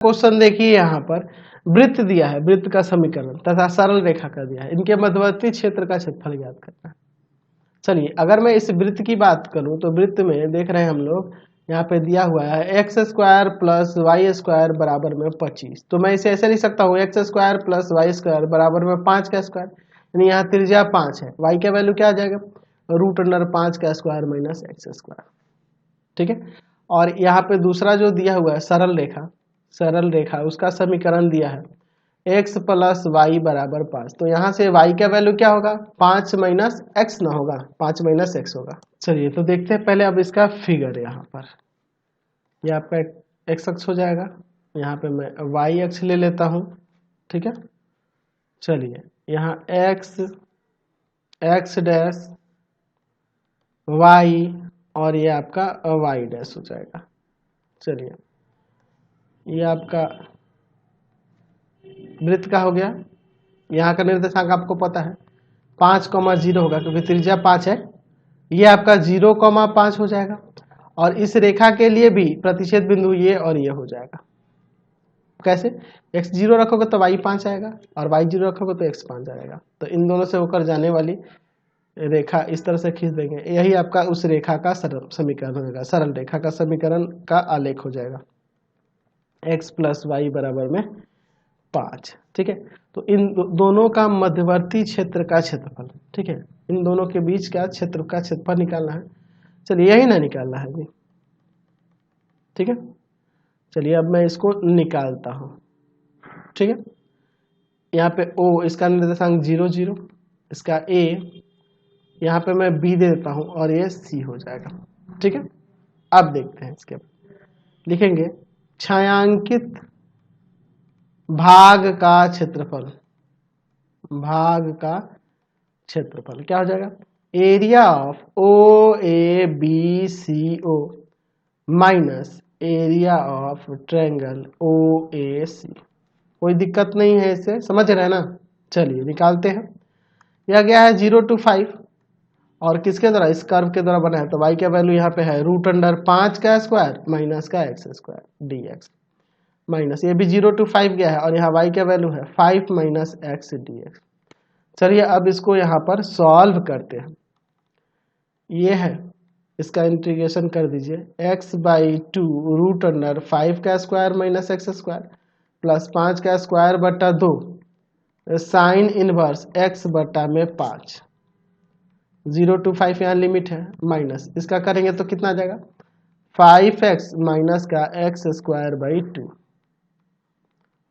Question देखिए यहाँ पर वृत्त दिया है, वृत्त का समीकरण तथा सरल रेखा का दिया है, इनके मध्यवर्ती क्षेत्र का क्षेत्रफल ज्ञात करना है। चलिए अगर मैं इस वृत्त की बात करूं तो वृत्त में देख रहे हैं हम लोग यहाँ पे दिया हुआ है x square plus y square बराबर में 25। तो मैं इसे ऐसे लिख सकता हूँ x square plus y square बराबर में 5 का स्क्वायर, यानी यहाँ त्रिज्या 5 है, वाई का वैल्यू क्या आ जाएगा √5 का स्क्वायर माइनस एक्स स्क्वायर। ठीक है, और यहाँ पे दूसरा जो दिया हुआ है सरल रेखा उसका समीकरण दिया है x प्लस वाई बराबर 5। तो यहाँ से y का वैल्यू क्या होगा 5 माइनस एक्स ना होगा, 5 माइनस एक्स होगा। चलिए तो देखते हैं पहले अब इसका फिगर, यहाँ पे x अक्ष हो जाएगा, यहाँ पे मैं y अक्ष ले लेता हूँ। ठीक है, चलिए यहाँ x डैश y और ये आपका y डैश हो जाएगा। चलिए ये आपका वृत्त का हो गया। यहाँ का निर्देशांक आपको पता है 5,0 होगा क्योंकि त्रिज्या 5 है, ये आपका 0,5 हो जाएगा। और इस रेखा के लिए भी प्रतिच्छेद बिंदु ये और ये हो जाएगा। कैसे, x 0 रखोगे तो y 5 आएगा और y 0 रखोगे तो x 5 आएगा। तो इन दोनों से होकर जाने वाली रेखा इस तरह से खींच देंगे, यही आपका उस रेखा का सरल समीकरण होगा, सरल रेखा का समीकरण का आलेख हो जाएगा x प्लस वाई बराबर में 5। ठीक है, तो इन दोनों का मध्यवर्ती क्षेत्र का क्षेत्रफल, ठीक है, इन दोनों के बीच का क्षेत्र का क्षेत्रफल निकालना है। चलिए यही ना निकालना है जी। ठीक है, चलिए अब मैं इसको निकालता हूँ। ठीक है, यहाँ पे O इसका निर्देशांक 0 0, इसका A यहाँ पे मैं B दे देता हूँ और ये C हो जाएगा। ठीक है, अब देखते हैं इसके लिखेंगे छायांकित भाग का क्षेत्रफल, भाग का क्षेत्रफल क्या हो जाएगा area of OABCO minus area of triangle OAC। कोई दिक्कत नहीं है, इससे समझ रहे हैं ना। चलिए निकालते हैं। यह गया है 0 to 5 और किसके द्वारा, इस कर्व के द्वारा बना है। तो y का वैल्यू यहाँ पे है √5 का स्क्वायर माइनस का एक्स स्क्वायर dx, माइनस ये भी 0 to 5 गया है और यहाँ y का वैल्यू है 5 माइनस एक्स dx। चलिए अब इसको यहाँ पर सॉल्व करते हैं। ये है, इसका इंटीग्रेशन कर दीजिए x/2 √5 का square minus x square plus 5 का स्क्वायर बटा 2 साइन इनवर्स x बटा में 5, 0 to 5 यहाँ लिमिट है, माइनस इसका करेंगे तो कितना आ जाएगा 5x माइनस का एक्स स्क्वायर बाई 2,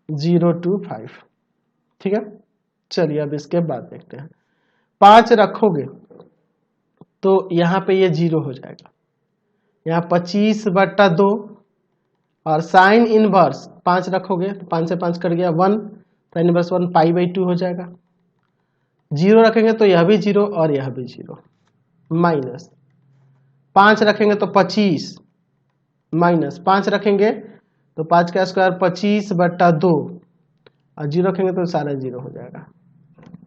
0 to 5। ठीक है, चलिए अब इसके बाद देखते हैं। 5 रखोगे तो यहाँ पे ये 0 हो जाएगा, यहाँ 25 बटा 2 और साइन इनवर्स 5 रखोगे तो 5 से 5 कट गया 1, साइन इनवर्स 1 π/2 हो जाएगा। 0 रखेंगे तो यह भी 0 और यह भी 0, माइनस 5 रखेंगे तो 25 माइनस 5 रखेंगे तो 5 का स्क्वायर 25 बटा 2 और 0 रखेंगे तो सारा 0 हो जाएगा।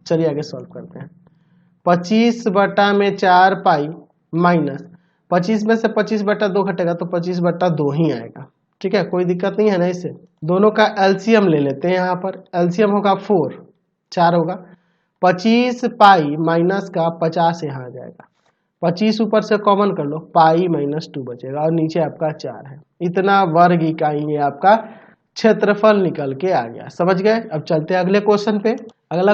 चलिए आगे सॉल्व करते हैं। 25 बटा में 4 पाई माइनस 25 में से 25 बटा 2 घटेगा तो 25 बटा 2 ही आएगा। ठीक है, कोई दिक्कत नहीं है ना। इससे दोनों का एलसीएम ले लेते हैं। यहाँ पर एलसीएम होगा 4 होगा, 25 पाई माइनस का 50 यहाँ आ जाएगा, 25 ऊपर से कॉमन कर लो, पाई माइनस 2 बचेगा और नीचे आपका 4 है। इतना वर्ग इकाई ये आपका क्षेत्रफल निकल के आ गया। समझ गए। अब चलते हैं अगले क्वेश्चन पे। अगला